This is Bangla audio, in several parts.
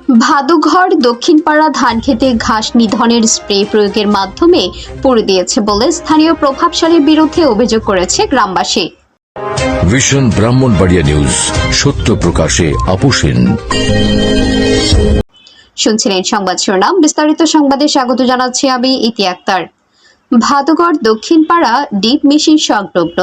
ভাদুঘর দক্ষিণপাড়া ধানক্ষেতে ঘাস নিধনের স্প্রে প্রয়োগের মাধ্যমে পুড়ে দিয়েছে বলে স্থানীয় প্রভাবশালীর বিরুদ্ধে অভিযোগ করেছে গ্রামবাসী। ভিশন ব্রাহ্মণবাড়িয়া নিউজ, সত্য প্রকাশে আপোষহীন। শুনছিলেন সংবাদ শিরোনাম, বিস্তারিত সংবাদে স্বাগত জানাচ্ছি আমি ইতি আক্তার। ভাদুঘর দক্ষিণপাড়া ডিপ মেশিন সংলগ্ন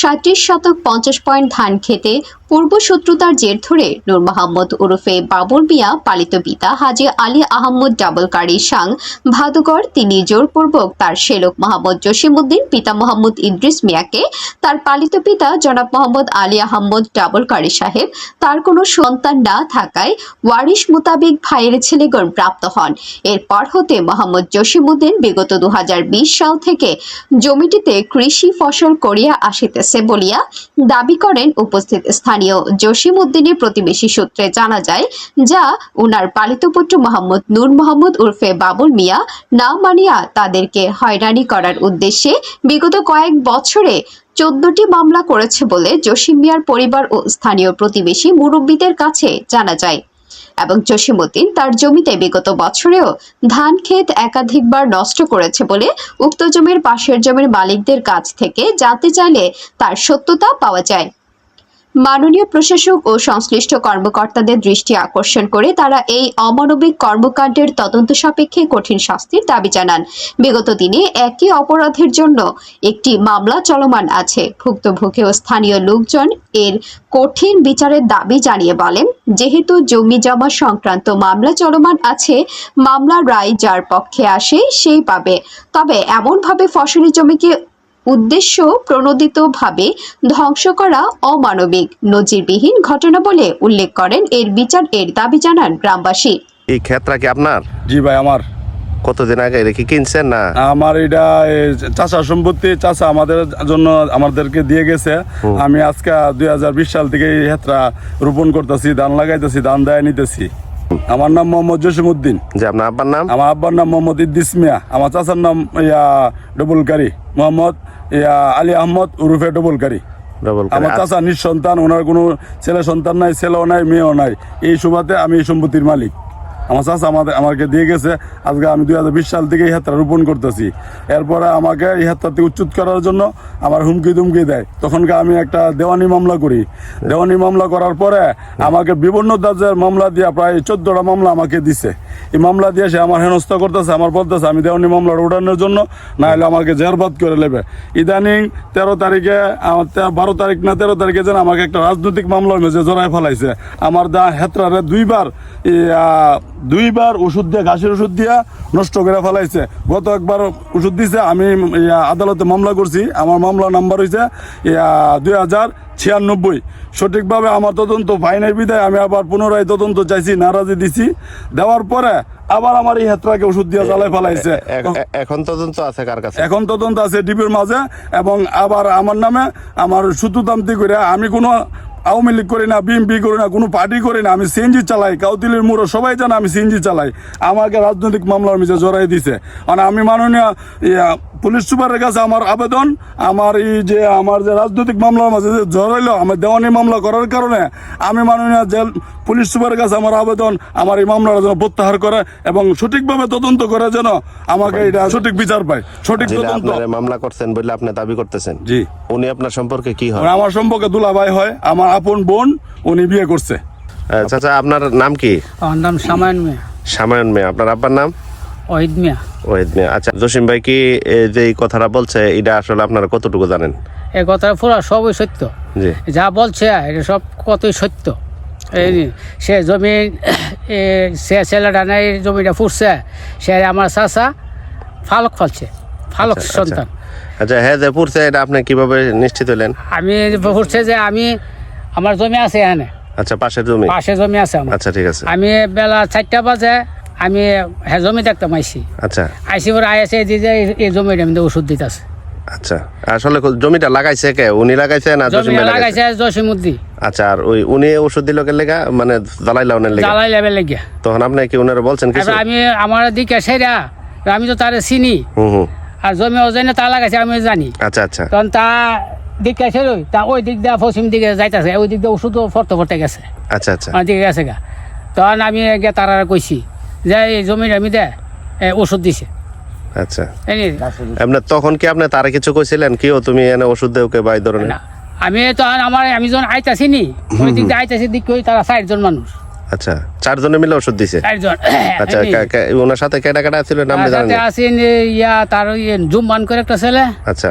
৩৭ শতক ৫০ পয়েন্ট ধান খেতে পূর্ব শত্রুতার জের ধরে নূর মোহাম্মদ ওরফে বাবুল মিয়া পালিত পিতা হাজী আলী আহমদ ডাবল কারি সাং ভাদুঘর তিনি জোরপূর্বক তার শেলক মোহাম্মদ জসিমউদ্দিন পিতা মোহাম্মদ ইদ্রিস মিয়াকে তার পালিত পিতা জনাব মোহাম্মদ আলী আহমদ ডাবল কারি সাহেব তার কোনো সন্তান না থাকায় ওয়ারিশ মোতাবেক ভাইয়ের ছেলেগণ প্রাপ্ত হন। এরপর হতে মোহাম্মদ জসিমউদ্দিন বিগত ২০২০ সাল থেকে জমিটিতে কৃষি ফসল করিয়া আসিতেছে বলিয়া দাবি করেন উপস্থিত স্থানীয় জসিমউদ্দিনের প্রতিবেশী সূত্রে জানা যায়, যা উনার পালিত পুত্র মোহাম্মদ নূর মোহাম্মদ উর্ফে বাবুল মিয়া না মানিয়া তাদেরকে হয়রানি করার উদ্দেশ্যে বিগত কয়েক বছরে ১৪টি মামলা করেছে বলে জসিম মিয়ার পরিবার ও স্থানীয় প্রতিবেশী মুরব্বীদের কাছে জানা যায়। এবং জসিমউদ্দিন তার জমিতে বিগত বছরেও ধান ক্ষেত একাধিকবার নষ্ট করেছে বলে উক্ত জমির পাশের জমির মালিকদের কাছ থেকে জানতে চাইলে তার সত্যতা পাওয়া যায়। মাননীয় প্রশাসক ও সংশ্লিষ্ট কর্মকর্তাদের দৃষ্টি আকর্ষণ করে তারা এই অমানবিক কর্মকাণ্ডের তদন্ত সাপেক্ষে কঠিন শাস্তির দাবি জানান। বিগত দিনে একই অপরাধের জন্য একটি মামলা চলমান আছে। ভুক্তভোগী ও স্থানীয় লোকজন এর কঠিন বিচারের দাবি জানিয়ে বলেন, যেহেতু জমি জমা সংক্রান্ত মামলা চলমান আছে, মামলার রায় যার পক্ষে আসে সেই পাবে। তবে এমনভাবে ফসলি জমিকে উদ্দেশ্য প্রণোদিতভাবে ধ্বংস করা অমানবিক, নজিরবিহীন ঘটনা বলে উল্লেখ করেন। এর বিচার এর দাবি জানান গ্রামবাসী। এই ক্ষেতটা কি আপনার? জি ভাই, আমার। কতদিন আগে রেখে কিনছেন? না, আমার এটা চাচা সম্পত্তি, চাচা আমাদের জন্য আমাদেরকে দিয়ে গেছে। আমি আজকে ২০২০ সাল থেকে এই ক্ষেতটা রোপণ করতেছি, ধান লাগাইতেছি, ধান দেয় নিতেছি। আমার নাম মোহাম্মদ জসিমউদ্দিন। যে আপনার আব্বার নাম? আমার আব্বার নাম মোহাম্মদ ইদ্রিস মিয়া। আমার চাচার নাম ডবল কারি মোহাম্মদ আলী আহমদ উরুফে ডবল কারি। আমার চাচা নিঃসন্তান, ওনার কোনো ছেলে সন্তান নাই, ছেলেও নাই, মেয়েও নাই। এই সুবাদে আমি এই সম্পত্তির মালিক। আমার চাচা আমাকে দিয়ে গেছে। আজকে আমি ২০২০ সাল থেকে এই হাতটা রোপণ করতেছি। এরপরে আমাকে এই হাতটা থেকে উচ্ছেদ করার জন্য আমার হুমকি দুমকি দেয়। তখনকার আমি একটা দেওয়ানি মামলা করি। দেওয়ানি মামলা করার পরে আমাকে বিভিন্ন দাজের মামলা দিয়ে প্রায় ১৪টা মামলা আমাকে দিছে। এই মামলা দিয়ে সে আমার হেনস্থা করতেছে, আমার বলতেছে আমি দেওয়ানি মামলা উঠানোর জন্য, না হলে আমাকে জেরবাদ করে নেবে। ইদানিং ১৩ তারিখে ১২ তারিখ না ১৩ তারিখে যেন আমাকে একটা রাজনৈতিক মামলার মেঝে জড়াই ফেলাইছে। আমার হেতরারে দুইবার ওষুধ দিয়ে, ঘাসের ওষুধ দিয়ে নষ্ট করে ফেলাইছে। গত একবার ওষুধ দিছে, আমি আদালতে মামলা করছি। আমার মামলা নাম্বার হয়েছে ২০৯৬। সঠিকভাবে আমার তদন্ত ফাইনের বিদায় আমি আবার পুনরায় তদন্ত চাইছি, নারাজি দিছি। দেওয়ার পরে আবার আমার এই হেতরাকে ওষুধ দিয়ে জ্বালাই ফেলাইছে। এখন তদন্ত আছে কার কাছে? এখন তদন্ত আছে ডিবির মাঝে। এবং আবার আমার নামে আমার সূত্রতান্ত্রিক করে, আমি কোনো আওয়ামী লীগ করি না, বিএনপি করি না, কোনো পার্টি করি না, আমি সিএনজি চালাই। কাউতিলির মুড়ো সবাই জানে আমি সিএনজি চালাই। আমাকে রাজনৈতিক মামলার মিজে জড়াই দিছে। মানে আমি মাননীয় পুলিশ সুপারের কাছে আমার আবেদন, আমার যে রাজনৈতিক মামলার মাঝে যে জড়াইলো, আমার দেওয়ানি মামলা করার কারণে আমি মাননীয় পুলিশ সুপারের কাছে আমার আবেদন, আমার এই মামলাটা যেন প্রত্যাহার করে এবং সঠিকভাবে তদন্ত করে, যেন আমাকে এটা সঠিক বিচার পায়, সঠিক তদন্ত। মামলা করছেন বলে আপনি দাবি করতেছেন? জি। উনি আপনার সম্পর্কে কি হয়? আমার সম্পর্কে দুলাভাই হয়, আমার আপন বোন। উনি বিয়ে করছে। চাচা, আপনার নাম কি? আমার নাম সামায়ন মিয়া। সামায়ন মিয়া। আপনার আব্বার নাম? ওহিদ মিয়া। ওহিদ মিয়া। আচ্ছা, জসিম ভাই কি যে এই কথাটা বলছে, এটা আসলে আপনারা কতটুকু জানেন? এই কথা পুরো সবই সত্য। জি। যা বলছে এটা সব কতই সত্য। এই সে জমি, সে ছেলেটা নাই জমিটা ফুটছে, সে আমার চাচা ফালক ফালছে, ফালক সন্তান। আচ্ছা, হ্যাঁ, যে ফুটছে এটা আপনি কিভাবে নিশ্চিত হলেন? আমি ফুটছে যে আমার জমি আছে এখানে। আচ্ছা, পাশের জমি? পাশে জমি আছে আমার। আচ্ছা, ঠিক আছে। আমি বেলা ৪টা বাজে আমি জমি দেখতাম আইসি। আচ্ছা। আইসি পরে আইসে যে এই জমিটা আমি ওষুধ দিতেছে। আচ্ছা, আসলে জমিটা লাগাইছে কে? উনি লাগাইছে না জসিম ভাই লাগাইছে? জসিমউদ্দিন। আচ্ছা, আর উনি ওষুধ দিল কে লেগা? মানে জ্বালাই লাউনের লেগা? জ্বালাই লেবে লেগে। তখন আপনি কি উনারা বলছেন কিছু? আমি আমার দিকে সেরা, আমি তো তারে চিনি। আর জমি ওজনে তা লাগাইছে আমি জানি। আচ্ছা আচ্ছা। তখন তা দিকে তা ওই দিক দিয়ে পশ্চিম দিকে যাইতেছে, ওই দিক দিয়ে ওষুধ ফরতে ফরতে গেছে। আচ্ছা আচ্ছা। আমার দিকে গেছে গা। তখন আমি গিয়ে তারা কইছি যে এই জমির আমি দে ওষুধ দিছে। আচ্ছা এনে আপনি তখন কি আপনি তারা কিছু কইছিলেন কি ও তুমি এনে ওষুধ দেও কে বা এই ধরনের? না আমি তখন আমি যখন আইতাছি নি ওই দিক দিয়ে আইতাছি দিক কই তারা 4 জন মানুষ। আচ্ছা 4 জনে মিলে ওষুধ দিছে? 4 জন। আচ্ছা ওনার সাথে কেডা কেডা ছিল নাম জানেন? সাথে আছেন তার ওই জুম্মান করে একটা ছেলে, আচ্ছা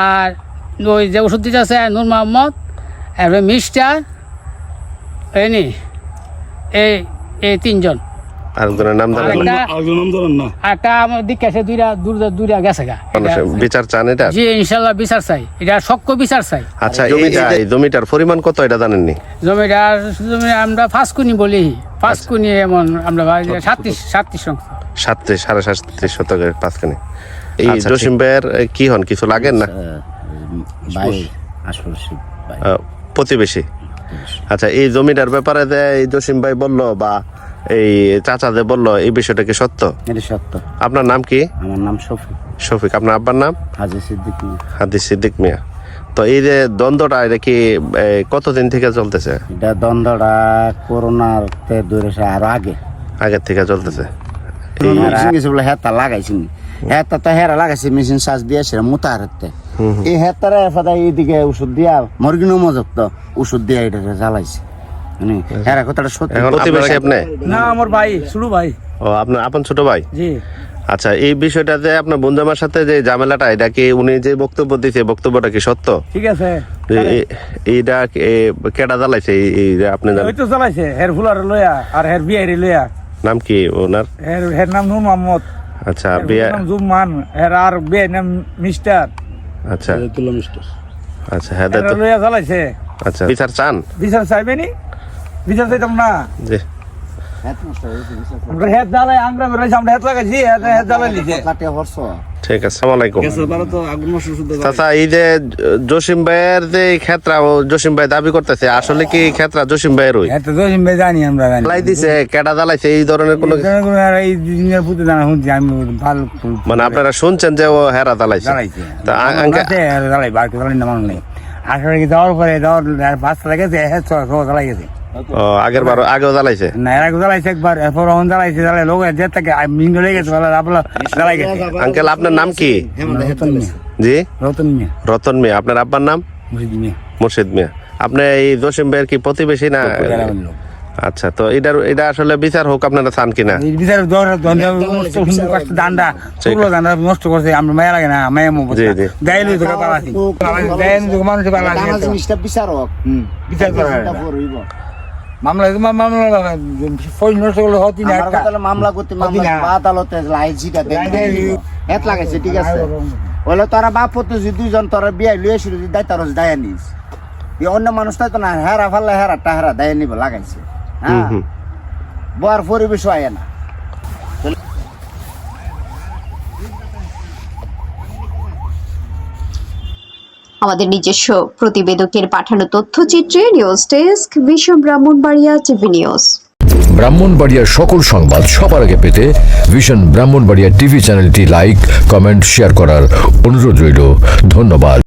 আর ওই যে ওষুধ দিতে আছে নূর মোহাম্মদ, আর ওই মিস্টার এনি এই 3 জন। আরেকজনের নাম জানেন? আরেকজন নাম জানেন না? একটা আমার দিকে আছে দুইটা গেছে গা। বিচার চান এটা? জি ইনশাল্লাহ বিচার চাই, এটা সক্য বিচার চাই। আচ্ছা এই জমিটার পরিমাণ কত এটা জানেননি? জমি আমরা 5 কুনি বলি, 5 কুনি এমন আমরা 37 সাড়ে 37 শতকের 5 কানি। এই জসিম ভাইয়ের কি হন, কিছু লাগেন না? প্রতিবেশী। আচ্ছা এই জমিটার ব্যাপারে যে এই জসিম ভাই বললো বা এই চাচা যে বললো, এই বিষয়টা কি সত্য? এটা সত্য। আপনার নাম কি? আমার নাম শফিক। শফিক। আপনার আব্বার নাম? হাজি সিদ্দিক মিয়া। হাদি সিদ্দিক মিয়া। তো এই যে দ্বন্দ্বটা এটা কি কতদিন থেকে চলতেছে? এটা দ্বন্দ্বটা করোনার ধরেছে আরো আগের থেকে চলতেছে। হেতা লাগাইছি, হেতা তো হেরা লাগাইছে মেশিন চার্জ দিয়েছে মোতার হাতে। এই হেতারা এফাদা এইদিকে ওষুধ দিয়া মর্গিনো মজক্ত ওষুধ দিয়া এটা জ্বালাইছে। হেরা কথাটা সত্যি। প্রতিবেশী আপনি? না আমার ভাই, ছোট ভাই। ও আপনার আপন ছোট ভাই? জি। আচ্ছা এই বিষয়টাতে আপনার বন্ধু আমার সাথে যে ঝামেলাটা, এটা কি উনি যে বক্তব্য দিচ্ছে বক্তব্যটা কি সত্য? ঠিক আছে। এইটা কেডা জ্বালাইছে? এই আপনি জানেন? ওই তো জ্বালাইছে হের ফুলার লয়া আর হের বিয়ারি লয়া। নাম কি ওনার? হের নাম নূর মোহাম্মদ। আচ্ছা বিয়া নাম জুম্মান, হের আর বিয়ের নাম মিস্টার। আচ্ছা মিস্টার। আচ্ছা হ্যাঁ তো লয়া জ্বালাইছে। আচ্ছা বিচার চান? বিচার চাইবেনি? বিচার চাইতাম না। জি আমরা হেড জ্বালাই আংরা বেরোইছি, আমরা হেড লাগাইছি, হেড জ্বালাই লিছে। ঠিক আছে। আসসালামু আলাইকুম। চাচা এই যে জসিম ভাইয়ের যে ক্ষেত্রা জসিম ভাই দাবি করতেছে, আসলে কি ক্ষেত্রা জসিম ভাইয়ের? ওই এত জসিম ভাই জানি আমরা জানি। জ্বালাই দিছে, কেডা জ্বালাইছে এই ধরনের কোনো এই দিনের পুতে জানা শুনছি আমি ভালো। মানে আপনারা শুনছেন যে ও হেরা জ্বালাইছে? জ্বালাইছে। তা জ্বালাই বাকি জ্বালাই না মানুষ নেই। আসলে কি যাওয়ার পরে যাওয়ার 5 লেগেছে, হেড জ্বালাই গেছে। ও আগেও জ্বালাইছে? না এর আগে জ্বালাইছে একবার, এরপর অন জ্বালাইছে, জ্বালাই লোক যে থেকে মিঙ্গ লেগে গেছে, আপনার জ্বালাই গেছে। আঙ্কেল আপনার নাম কি? জি রতন মিয়া। রতন মিয়া। আপনার আব্বার নাম? মুর্শিদ মিয়া। আপনি এই জসিম ভাইয়ের কি প্রতিবেশী না? আচ্ছা তো এটা আসলে বিচার হোক আপনারা চান কিনা? বিচার দান্ডা দান্ডা নষ্ট করছে, আমরা মায়া লাগে না, মায়া মো দেয় মানুষের বিচার হোক, বিচার মামলা নষ্ট করলে হতি না। মামলা করতে আদালতে হেত লাগাইছে। ঠিক আছে বলে তোরা বাপ হতো 2 জন তোরা বিয়ে লুয়ে শুরু দায় তার দায় নিস। অন্য মানুষ তো না হেরা ফাল্লা হেরাটা হেরা দায় নিব লাগাইছে। হ্যাঁ বর পরিবেশ হয় না। আমাদের নিজস্ব প্রতিবেদকের পাঠানো তথ্যচিত্রে নিউজ ডেস্ক, বিশ্ব ব্রাহ্মণবাড়িয়া টিভি নিউজ। ব্রাহ্মণবাড়িয়ার সকল সংবাদ সবার আগে পেতে ভিশন ব্রাহ্মণবাড়িয়া টিভি চ্যানেলটি লাইক, কমেন্ট, শেয়ার করার অনুরোধ রইল। ধন্যবাদ।